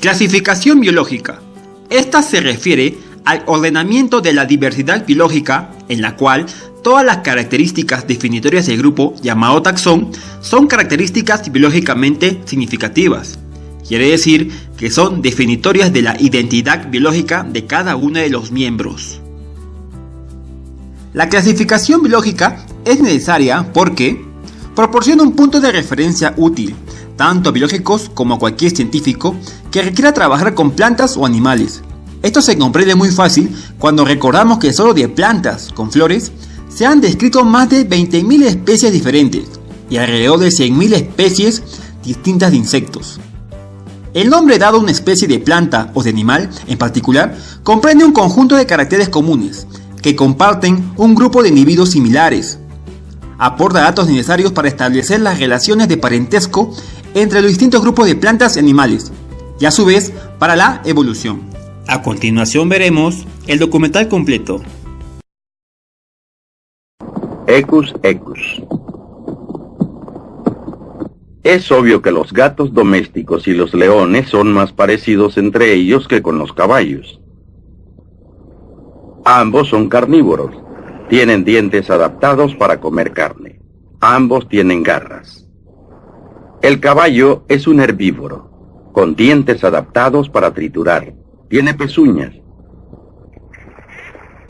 Clasificación biológica. Esta se refiere al ordenamiento de la diversidad biológica, en la cual todas las características definitorias del grupo, llamado taxón, son características biológicamente significativas. Quiere decir que son definitorias de la identidad biológica de cada uno de los miembros. La clasificación biológica es necesaria porque proporciona un punto de referencia útil, tanto a biológicos como a cualquier científico que requiera trabajar con plantas o animales. Esto se comprende muy fácil cuando recordamos que solo de plantas con flores se han descrito más de 20.000 especies diferentes y alrededor de 100.000 especies distintas de insectos. El nombre dado a una especie de planta o de animal en particular comprende un conjunto de caracteres comunes que comparten un grupo de individuos similares. Aporta datos necesarios para establecer las relaciones de parentesco entre los distintos grupos de plantas y animales, y a su vez para la evolución. A continuación veremos el documental completo. Equus equus. Es obvio que los gatos domésticos y los leones son más parecidos entre ellos que con los caballos. Ambos son carnívoros. Tienen dientes adaptados para comer carne. Ambos tienen garras. El caballo es un herbívoro, con dientes adaptados para triturar. Tiene pezuñas.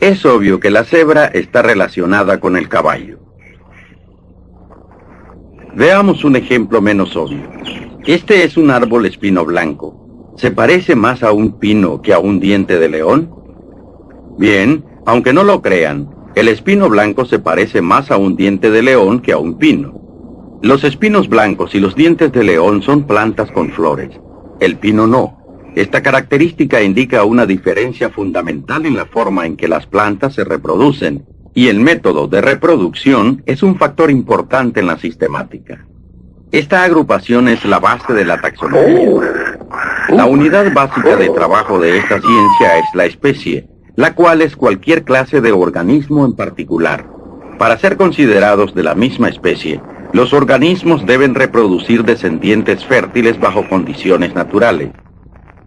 Es obvio que la cebra está relacionada con el caballo. Veamos un ejemplo menos obvio. Este es un árbol espino blanco. ¿Se parece más a un pino que a un diente de león? Bien, aunque no lo crean, el espino blanco se parece más a un diente de león que a un pino. Los espinos blancos y los dientes de león son plantas con flores. El pino no. Esta característica indica una diferencia fundamental en la forma en que las plantas se reproducen, y el método de reproducción es un factor importante en la sistemática. Esta agrupación es la base de la taxonomía. La unidad básica de trabajo de esta ciencia es la especie, la cual es cualquier clase de organismo en particular. Para ser considerados de la misma especie, los organismos deben reproducir descendientes fértiles bajo condiciones naturales.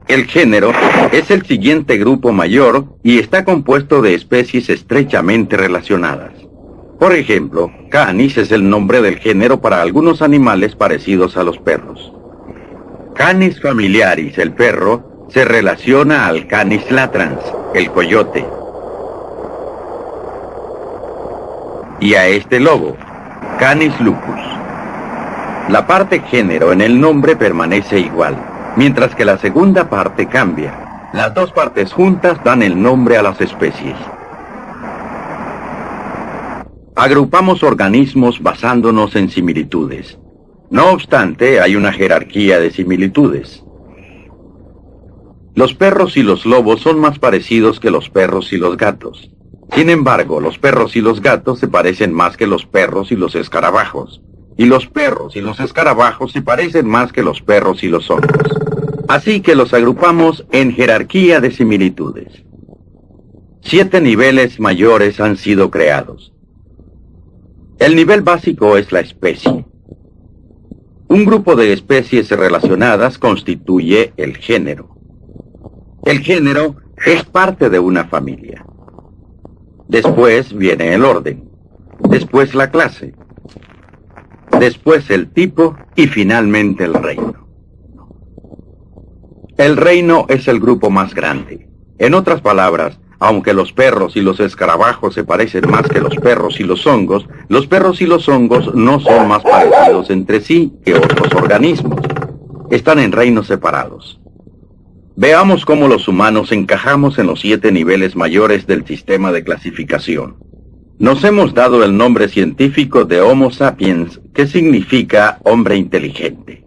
El género es el siguiente grupo mayor y está compuesto de especies estrechamente relacionadas. Por ejemplo, Canis es el nombre del género para algunos animales parecidos a los perros. Canis familiaris, el perro, se relaciona al Canis latrans, el coyote, y a este lobo, Canis lupus. La parte género en el nombre permanece igual, mientras que la segunda parte cambia. Las dos partes juntas dan el nombre a las especies. Agrupamos organismos basándonos en similitudes. No obstante, hay una jerarquía de similitudes. Los perros y los lobos son más parecidos que los perros y los gatos. Sin embargo, los perros y los gatos se parecen más que los perros y los escarabajos. Y los perros y los escarabajos se parecen más que los perros y los hongos. Así que los agrupamos en jerarquía de similitudes. 7 niveles mayores han sido creados. El nivel básico es la especie. Un grupo de especies relacionadas constituye el género. El género es parte de una familia. Después viene el orden. Después la clase. Después el tipo y finalmente el reino. El reino es el grupo más grande. En otras palabras, aunque los perros y los escarabajos se parecen más que los perros y los hongos no son más parecidos entre sí que otros organismos. Están en reinos separados. Veamos cómo los humanos encajamos en los 7 niveles mayores del sistema de clasificación. Nos hemos dado el nombre científico de Homo sapiens, que significa hombre inteligente.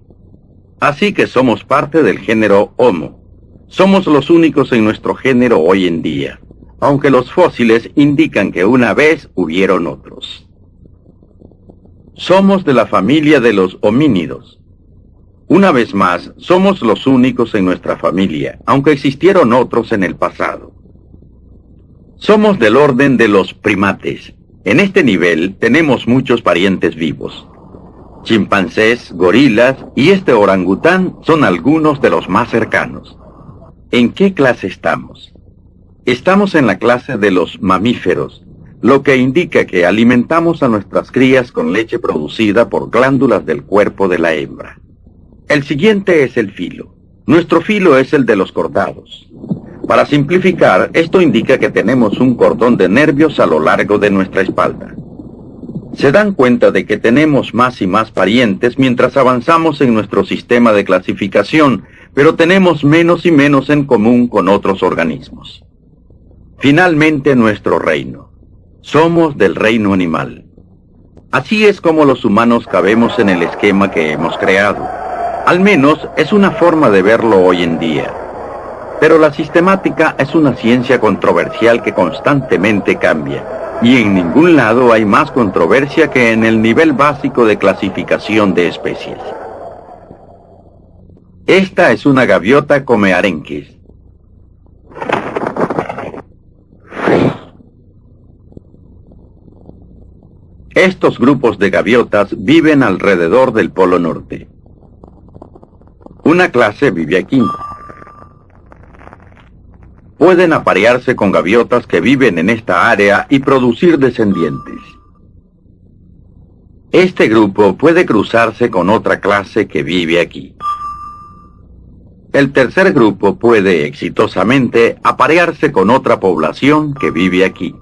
Así que somos parte del género Homo. Somos los únicos en nuestro género hoy en día, aunque los fósiles indican que una vez hubieron otros. Somos de la familia de los homínidos. Una vez más, somos los únicos en nuestra familia, aunque existieron otros en el pasado. Somos del orden de los primates. En este nivel tenemos muchos parientes vivos. Chimpancés, gorilas y este orangután son algunos de los más cercanos. ¿En qué clase estamos? Estamos en la clase de los mamíferos, lo que indica que alimentamos a nuestras crías con leche producida por glándulas del cuerpo de la hembra. El siguiente es el filo. Nuestro filo es el de los cordados. Para simplificar, esto indica que tenemos un cordón de nervios a lo largo de nuestra espalda. Se dan cuenta de que tenemos más y más parientes mientras avanzamos en nuestro sistema de clasificación, pero tenemos menos y menos en común con otros organismos. Finalmente, nuestro reino. Somos del reino animal. Así es como los humanos cabemos en el esquema que hemos creado. Al menos es una forma de verlo hoy en día. Pero la sistemática es una ciencia controversial que constantemente cambia, y en ningún lado hay más controversia que en el nivel básico de clasificación de especies. Esta es una gaviota comearenquis. Estos grupos de gaviotas viven alrededor del Polo Norte. Una clase vive aquí. Pueden aparearse con gaviotas que viven en esta área y producir descendientes. Este grupo puede cruzarse con otra clase que vive aquí. El tercer grupo puede exitosamente aparearse con otra población que vive aquí.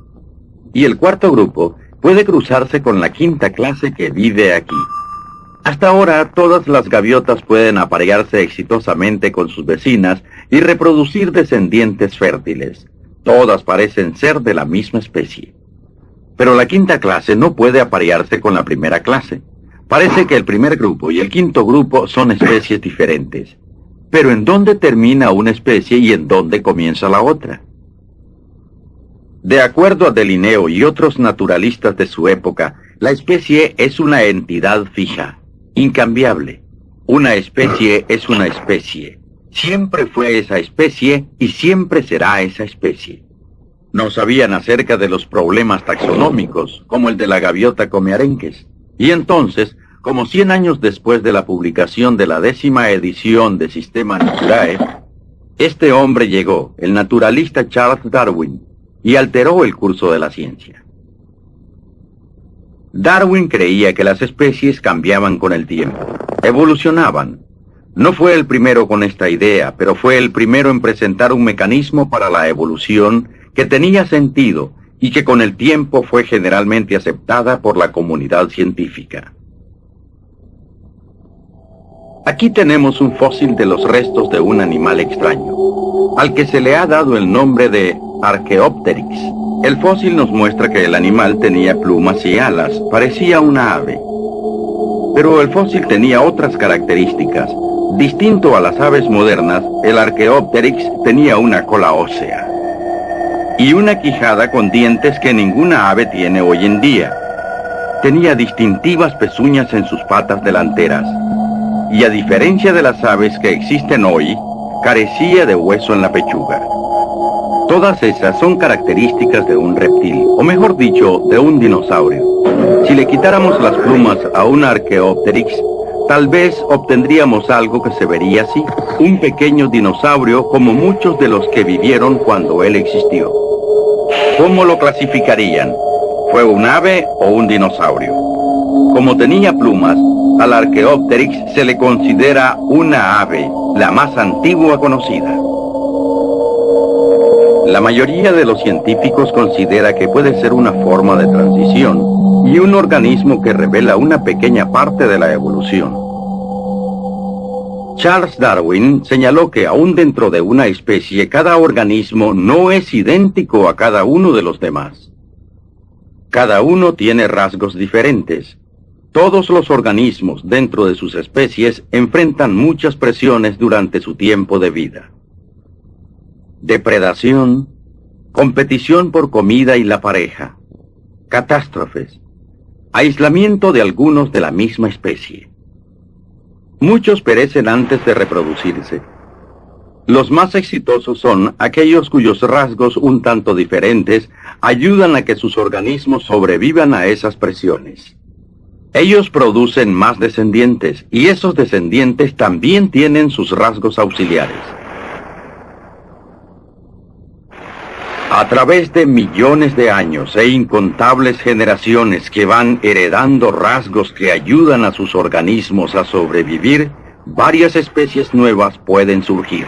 Y el cuarto grupo puede cruzarse con la quinta clase que vive aquí. Hasta ahora, todas las gaviotas pueden aparearse exitosamente con sus vecinas y reproducir descendientes fértiles. Todas parecen ser de la misma especie. Pero la quinta clase no puede aparearse con la primera clase. Parece que el primer grupo y el quinto grupo son especies diferentes. Pero ¿en dónde termina una especie y en dónde comienza la otra? De acuerdo a Linneo y otros naturalistas de su época, la especie es una entidad fija, incambiable. Una especie es una especie. Siempre fue esa especie y siempre será esa especie. No sabían acerca de los problemas taxonómicos, como el de la gaviota comearenquis. Y entonces, como 100 años después de la publicación de la 10ª edición de Systema Naturae, este hombre llegó, el naturalista Charles Darwin, y alteró el curso de la ciencia. Darwin creía que las especies cambiaban con el tiempo, evolucionaban. No fue el primero con esta idea, pero fue el primero en presentar un mecanismo para la evolución que tenía sentido y que con el tiempo fue generalmente aceptada por la comunidad científica. Aquí tenemos un fósil de los restos de un animal extraño, al que se le ha dado el nombre de Archaeopteryx. El fósil nos muestra que el animal tenía plumas y alas, parecía una ave. Pero el fósil tenía otras características. Distinto a las aves modernas, el Archaeopteryx tenía una cola ósea y una quijada con dientes que ninguna ave tiene hoy en día. Tenía distintivas pezuñas en sus patas delanteras, y a diferencia de las aves que existen hoy, carecía de hueso en la pechuga. Todas esas son características de un reptil, o mejor dicho, de un dinosaurio. Si le quitáramos las plumas a un Archaeopteryx, tal vez obtendríamos algo que se vería así, un pequeño dinosaurio como muchos de los que vivieron cuando él existió. ¿Cómo lo clasificarían? ¿Fue un ave o un dinosaurio? Como tenía plumas, al Archaeopteryx se le considera una ave, la más antigua conocida. La mayoría de los científicos considera que puede ser una forma de transición y un organismo que revela una pequeña parte de la evolución. Charles Darwin señaló que aún dentro de una especie, cada organismo no es idéntico a cada uno de los demás. Cada uno tiene rasgos diferentes. Todos los organismos dentro de sus especies enfrentan muchas presiones durante su tiempo de vida. Depredación, competición por comida y la pareja, catástrofes, aislamiento de algunos de la misma especie. Muchos perecen antes de reproducirse. Los más exitosos son aquellos cuyos rasgos un tanto diferentes ayudan a que sus organismos sobrevivan a esas presiones. Ellos producen más descendientes, y esos descendientes también tienen sus rasgos auxiliares. A través de millones de años e incontables generaciones que van heredando rasgos que ayudan a sus organismos a sobrevivir, varias especies nuevas pueden surgir.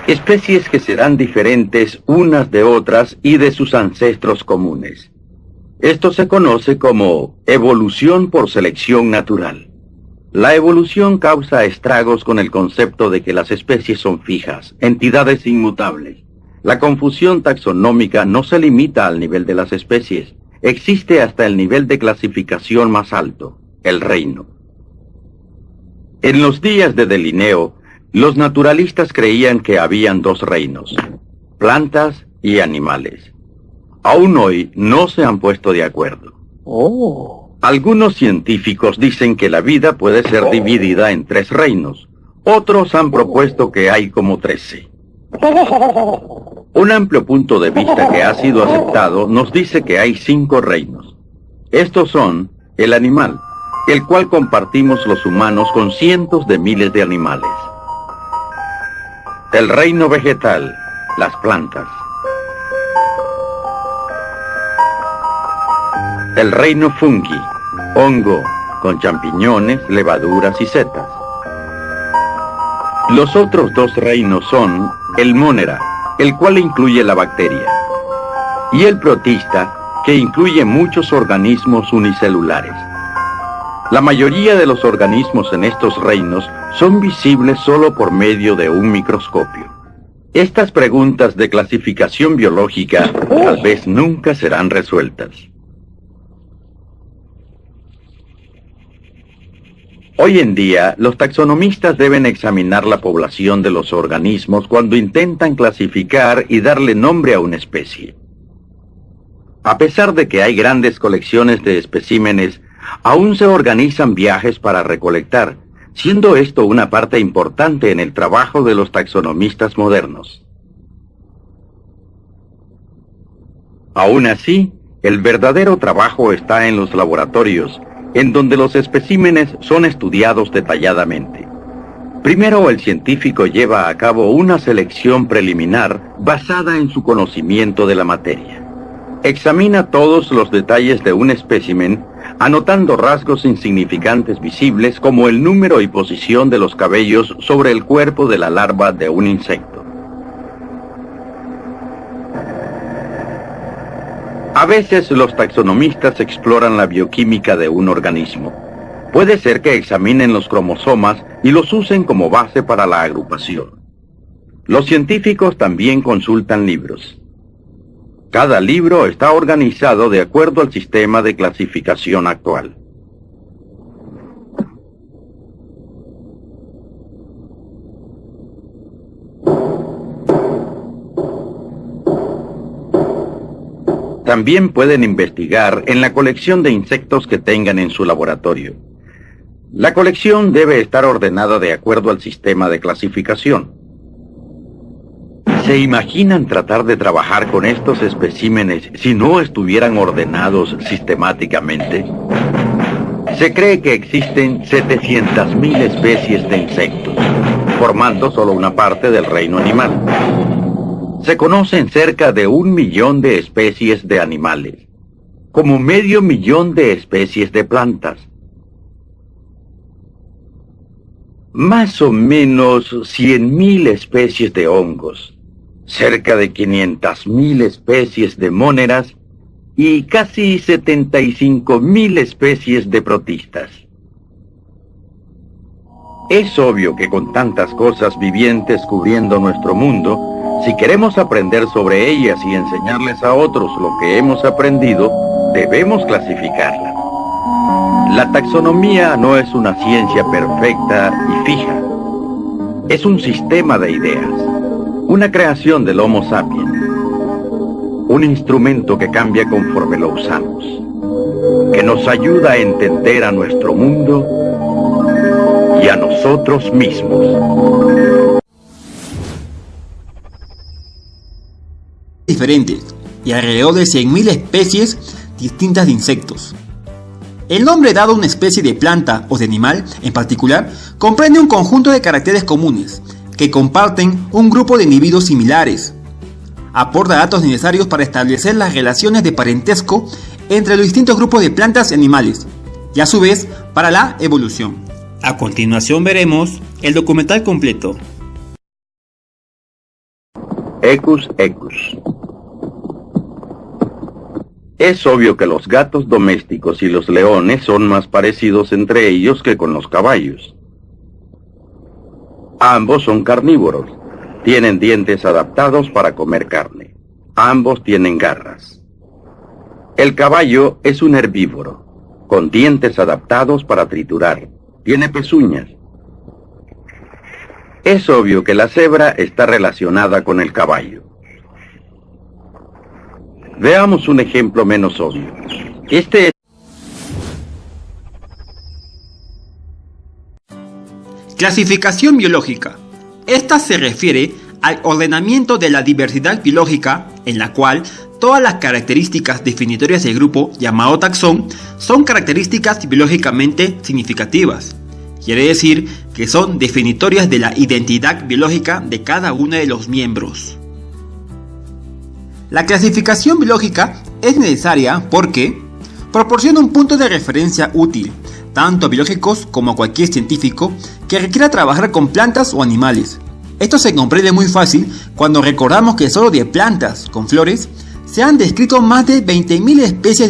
Especies que serán diferentes unas de otras y de sus ancestros comunes. Esto se conoce como evolución por selección natural. La evolución causa estragos con el concepto de que las especies son fijas, entidades inmutables. La confusión taxonómica no se limita al nivel de las especies, existe hasta el nivel de clasificación más alto, el reino. En los días de Linneo, los naturalistas creían que habían dos reinos, plantas y animales. Aún hoy no se han puesto de acuerdo. Algunos científicos dicen que la vida puede ser dividida en 3 reinos. Otros han propuesto que hay como 13. Un amplio punto de vista que ha sido aceptado nos dice que hay 5 reinos. Estos son el animal, el cual compartimos los humanos con cientos de miles de animales. El reino vegetal, las plantas. El reino fungi, hongo, con champiñones, levaduras y setas. Los otros 2 reinos son el monera, el cual incluye la bacteria, y el protista, que incluye muchos organismos unicelulares. La mayoría de los organismos en estos reinos son visibles solo por medio de un microscopio. Estas preguntas de clasificación biológica tal vez nunca serán resueltas. Hoy en día, los taxonomistas deben examinar la población de los organismos cuando intentan clasificar y darle nombre a una especie. A pesar de que hay grandes colecciones de especímenes, aún se organizan viajes para recolectar, siendo esto una parte importante en el trabajo de los taxonomistas modernos. Aún así, el verdadero trabajo está en los laboratorios, en donde los especímenes son estudiados detalladamente. Primero, el científico lleva a cabo una selección preliminar basada en su conocimiento de la materia. Examina todos los detalles de un espécimen, anotando rasgos insignificantes visibles como el número y posición de los cabellos sobre el cuerpo de la larva de un insecto. A veces los taxonomistas exploran la bioquímica de un organismo. Puede ser que examinen los cromosomas y los usen como base para la agrupación. Los científicos también consultan libros. Cada libro está organizado de acuerdo al sistema de clasificación actual. También pueden investigar en la colección de insectos que tengan en su laboratorio. La colección debe estar ordenada de acuerdo al sistema de clasificación. ¿Se imaginan tratar de trabajar con estos especímenes si no estuvieran ordenados sistemáticamente? Se cree que existen 700.000 especies de insectos, formando solo una parte del reino animal. Se conocen cerca de 1 millón de especies de animales, como 500.000 de especies de plantas. Más o menos 100.000 especies de hongos, cerca de 500.000 especies de móneras y casi 75.000 especies de protistas. Es obvio que con tantas cosas vivientes cubriendo nuestro mundo, si queremos aprender sobre ellas y enseñarles a otros lo que hemos aprendido, debemos clasificarlas. La taxonomía no es una ciencia perfecta y fija. Es un sistema de ideas, una creación del Homo sapiens, un instrumento que cambia conforme lo usamos, que nos ayuda a entender a nuestro mundo y a nosotros mismos. Diferentes. y alrededor de 100.000 especies distintas de insectos. El nombre dado a una especie de planta o de animal en particular comprende un conjunto de caracteres comunes que comparten un grupo de individuos similares. Aporta datos necesarios para establecer las relaciones de parentesco entre los distintos grupos de plantas y animales, y a su vez para la evolución. A continuación veremos el documental completo. Equus equus. Es obvio que los gatos domésticos y los leones son más parecidos entre ellos que con los caballos. Ambos son carnívoros. Tienen dientes adaptados para comer carne. Ambos tienen garras. El caballo es un herbívoro, con dientes adaptados para triturar. Tiene pezuñas. Es obvio que la cebra está relacionada con el caballo. Veamos un ejemplo menos obvio. Este es... Clasificación biológica. Esta se refiere al ordenamiento de la diversidad biológica en la cual todas las características definitorias del grupo llamado taxón son características biológicamente significativas. Quiere decir que son definitorias de la identidad biológica de cada uno de los miembros. La clasificación biológica es necesaria porque proporciona un punto de referencia útil, tanto a biológicos como a cualquier científico que requiera trabajar con plantas o animales. Esto se comprende muy fácil cuando recordamos que solo de plantas con flores se han descrito más de 20.000 especies